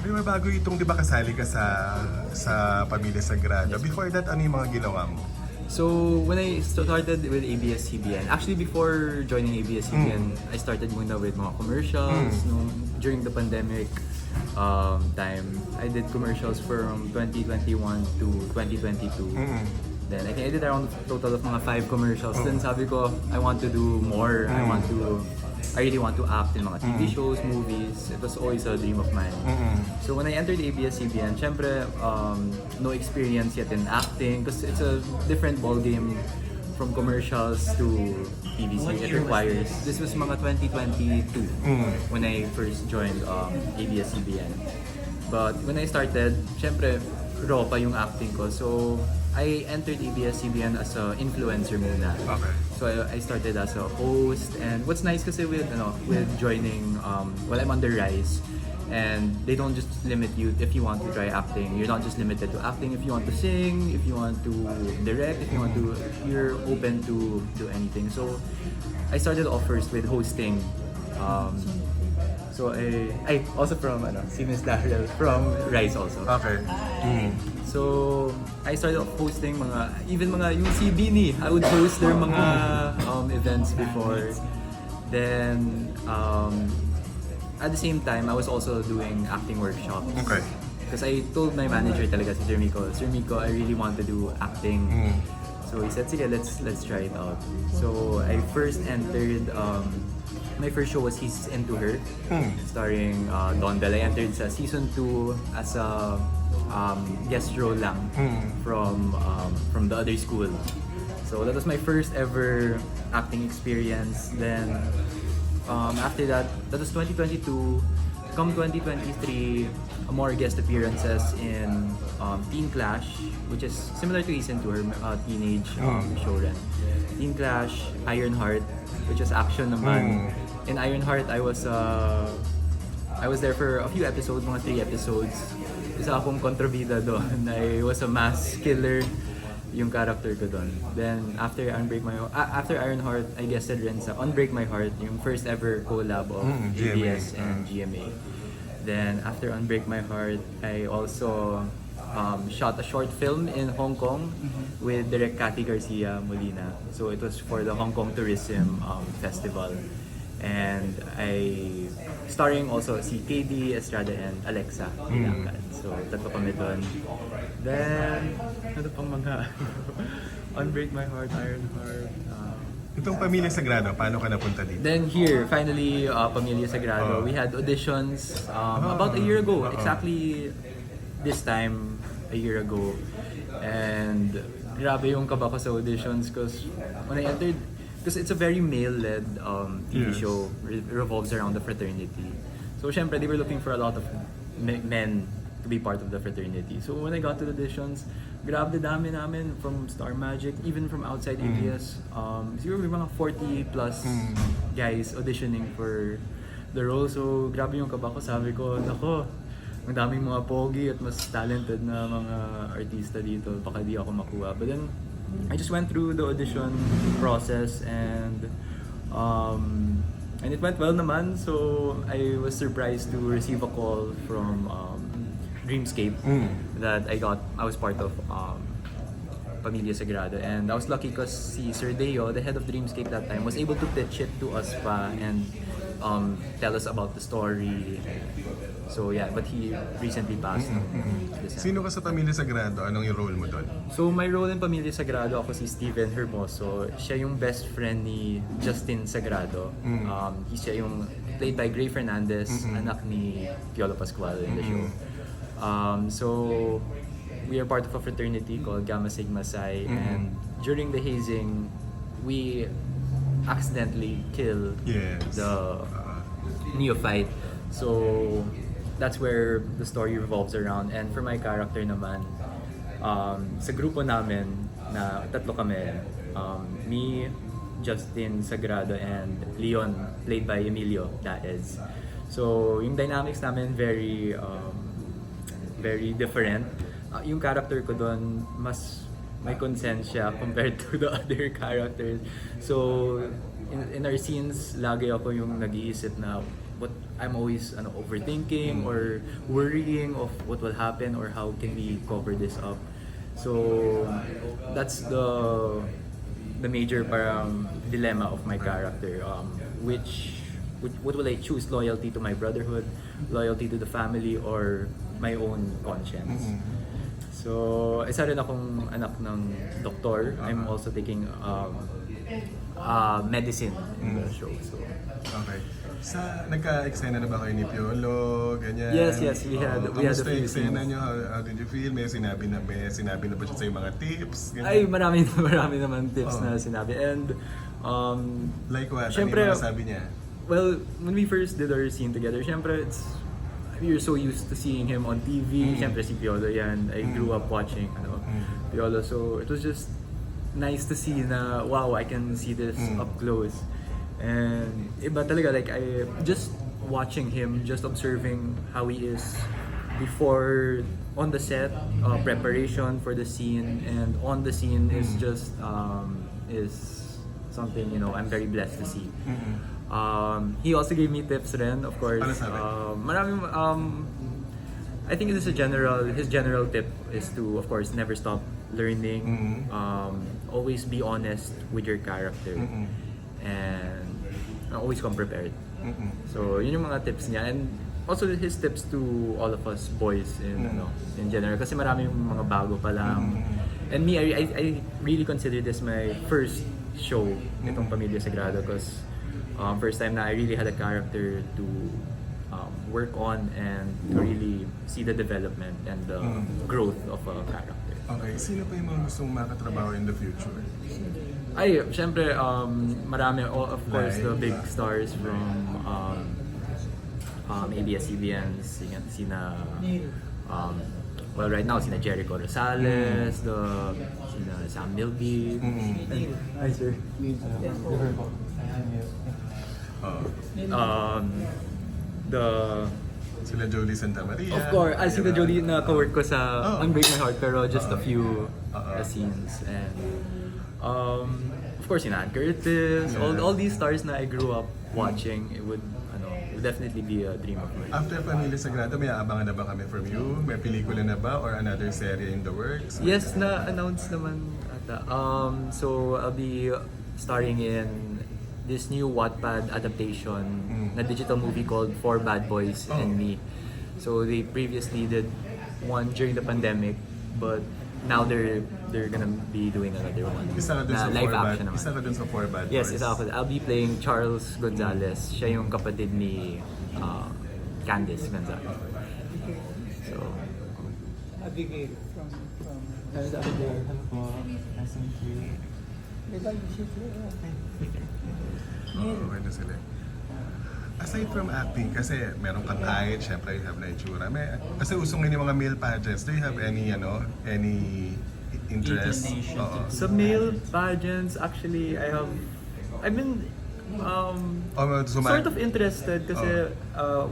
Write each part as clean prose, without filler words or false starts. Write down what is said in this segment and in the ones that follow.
May bago itong, di ba kasali ka sa Pamilya Sagrado? Before that, ano yung mga ginawa mo? So, when I started with ABS-CBN, actually before joining ABS-CBN, I started muna with mga commercials. During the pandemic time, I did commercials from 2021 to 2022. Then I think I did around a total of mga 5 commercials. Then sabi ko, I want to do more. I really want to act in mga TV shows, movies. It was always a dream of mine. So when I entered ABS-CBN, syempre, no experience yet in acting because it's a different ballgame from commercials to TVC. It requires, this was mga 2022 when I first joined ABS-CBN. But when I started, syempre, raw pa yung acting ko. So I entered ABS-CBN as an influencer muna. Okay. So I started as a host, and what's nice kasi with joining, well, I'm on the Rise, and they don't just limit you if you want to try acting. You're not just limited to acting. If you want to sing, if you want to direct, if you want to, you're open to do anything. So I started off first with hosting. So I also from si Miss Daryl from Rise also. Okay. So, I started off hosting even yung si Bini, I would host their mga events before. Then, at the same time, I was also doing acting workshops. Okay. Because I told my manager talaga, si Sir Miko, I really want to do acting. So he said, sige, let's try it out. So, I first entered, my first show was He's Into Her, starring Don Bell. I entered sa season 2 as a guest role lang from the other school. So that was my first ever acting experience. Then after that was 2022. Come 2023, more guest appearances in Teen Clash, which is similar to He's Into Her, teenage show rin. Teen Clash, Iron Heart, which is action naman. In Iron Heart, I was there for a few episodes, mga 3 episodes. Isa akong kontrabida doon. I was a mass killer yung character ko doon. Then after Iron Heart, I guested rin sa Unbreak My Heart, yung first ever collab of ABS and GMA. Then after Unbreak My Heart, I also shot a short film in Hong Kong with Direk Cathy Garcia Molina. So it was for the Hong Kong Tourism Festival. And starring also si KD Estrada and Alexa Ilacan. So tatlo kami doon. Then, ano pang mga Unbreak My Heart, Iron Heart. Itong Pamilya Sagrado, paano ka napunta dito? Then here, finally, Pamilya Sagrado. We had auditions about a year ago. Exactly this time, a year ago. And grabe yung kaba ko sa auditions because when I entered, because it's a very male-led TV show, revolves around the fraternity. So syempre, they were looking for a lot of men to be part of the fraternity. So when I got to the auditions, grabe dami namin from Star Magic, even from outside ABS. Siguro may mga 40 plus guys auditioning for the role. So grabe yung kaba ko, sabi ko, nako, ang daming mga pogi at mas talented na mga artista dito, baka di ako makuha. But then, I just went through the audition process and it went well naman. So I was surprised to receive a call from Dreamscape that I was part of Pamilya Sagrado, and I was lucky because si Sir Deo, the head of Dreamscape that time, was able to pitch it to us pa and tell us about the story. So yeah, but he recently passed. Sino ka sa Pamilya Sagrado? Anong yung role mo doon? So my role in Pamilya Sagrado, ako si Steven Hermoso. Siya yung best friend ni Justin Sagrado. Siya yung played by Gray Fernandez, anak ni Piolo Pascual in the show. So we are part of a fraternity called Gamma Sigma Psi, and during the hazing, we accidentally kill the neophyte. So that's where the story revolves around. And for my character naman, sa grupo namin na tatlo kami, me, Justin Sagrado, and Leon, played by Emilio Daez. So yung dynamics namin very different. Yung character ko doon mas may konsensya compared to the other characters. So in our scenes, lagi ako yung nag-iisip na what I'm always overthinking or worrying of what will happen or how can we cover this up. So that's the major parang dilemma of my character. What will I choose? Loyalty to my brotherhood, loyalty to the family, or my own conscience? So, isa rin akong anak ng doktor. I'm also taking medicine in the show. So, Okay. Nagka-eksena na ba kayo ni Piolo? Ganyan? Yes, we had a Kamusta few yung eksena scenes. nyo? How did you feel? May sinabi na ba siya sa mga tips? Ganyan? ay, marami naman tips na sinabi. And, Like what? syempre, ano yung mga sabi niya? well, when we first did our scene together, syempre, you're so used to seeing him on TV. Syempre, si Piolo yan. I grew up watching Piolo. So, it was just nice to see na, wow, I can see this up close. And iba talaga, like, I just watching him, just observing how he is before on the set, preparation for the scene, and on the scene is just is something, I'm very blessed to see. He also gave me tips rin, of course. Ano sabi? Maraming, I think his general tip is to, of course, never stop learning. Always be honest with your character. And always come prepared. So, yun yung mga tips niya. And also his tips to all of us boys in general. Kasi maraming mga bago pa lang. And me, I really consider this my first show, itong Pamilya Sagrado, because first time na I really had a character to work on and to really see the development and the growth of a character. Okay, sino pa yung mga gustong makatrabaho in the future? Ay, syempre, marami, of course, the big stars from ABS-CBN, well, right now, sina Jericho Rosales, sina Sam Milby. Hi, sir. Sila Jolie Santa Maria. Of course, sina Jolie na ka-work ko sa Unbreak My Heart, pero just a few scenes. And of course, Ann Curtis, all these stars na I grew up watching, it would definitely be a dream of mine. After Pamilya Sagrado, may aabangan na ba kami from you? May pelikula na ba or another serie in the works? Yes, na-announce naman ata. So I'll be starring in this new Wattpad adaptation na digital movie called For Bad Boys and Me. So they previously did one during the pandemic, but now they're gonna be doing another one. Isa ka dun sa live For Bad, action naman. isa ka dun sa For Bad Yes, Boys. isa ako. I'll be playing Charles Gonzalez. Siya yung kapatid ni Candice Gonzalez. So, Abigail from Hello po. Nice to meet you. Diba you should Okay na sila. Aside from acting, kasi meron kang height, syempre you have na itsura. Kasi usong yung mga male pageants. Do you have any interest? Oo. Sa male pageants, actually, I've been sort of interested kasi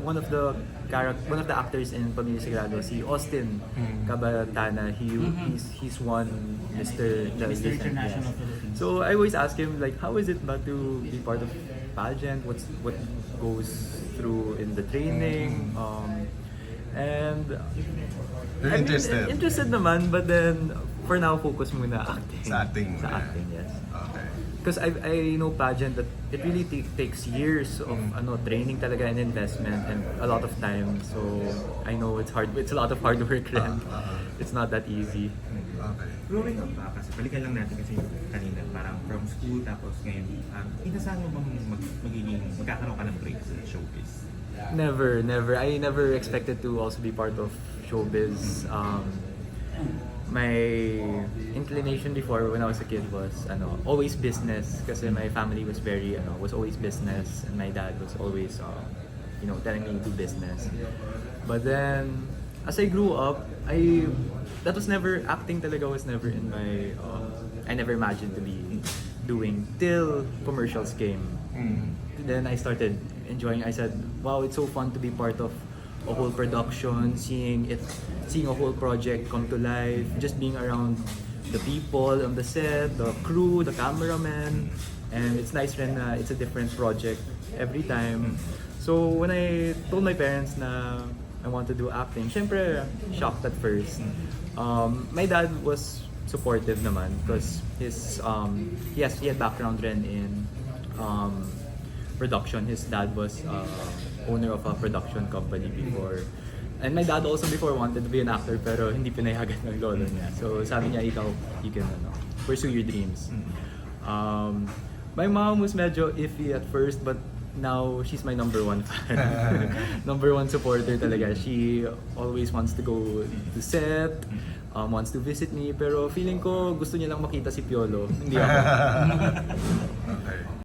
one of the actors in Pamilya Sagrado, si Austin Cabatana, he's won Mr. International Philippines. So I always ask him like, how is it ba to be part of pageant? What goes through in the training? And You're interested? Interested naman, but then for now focus muna acting. Sa acting Sa muna. acting, yes. Okay. Because I know pageant that it really takes years of training talaga and investment and a lot of time. So I know it's hard. It's a lot of hard work then. It's not that easy. Okay. Growing up ba, kasi balikan lang natin kasi kanina, parang from school tapos ngayon, inasahan mo bang magkakaroon ka ng break sa showbiz? Never. I never expected to also be part of showbiz. My inclination before when I was a kid was always business kasi my family was was always business and my dad was always telling me to do business. But then as I grew up, that was never acting talaga was never in my I never imagined to be doing till commercials came. Then I started enjoying. I said, wow, it's so fun to be part of a whole production, seeing a whole project come to life, just being around the people on the set, the crew, the cameraman, and it's nice when it's a different project every time. So when I told my parents na I want to do acting, syempre shocked at first. My dad was supportive naman because he had background rin in production. His dad was owner of a production company before. And my dad also before wanted to be an actor pero hindi pinayagan ng lolo niya. So sabi niya, ikaw, you can pursue your dreams. My mom was medyo iffy at first but now she's my number one fan. Number one supporter talaga. She always wants to go to set, wants to visit me pero feeling ko gusto niya lang makita si Piolo, hindi ako. Okay.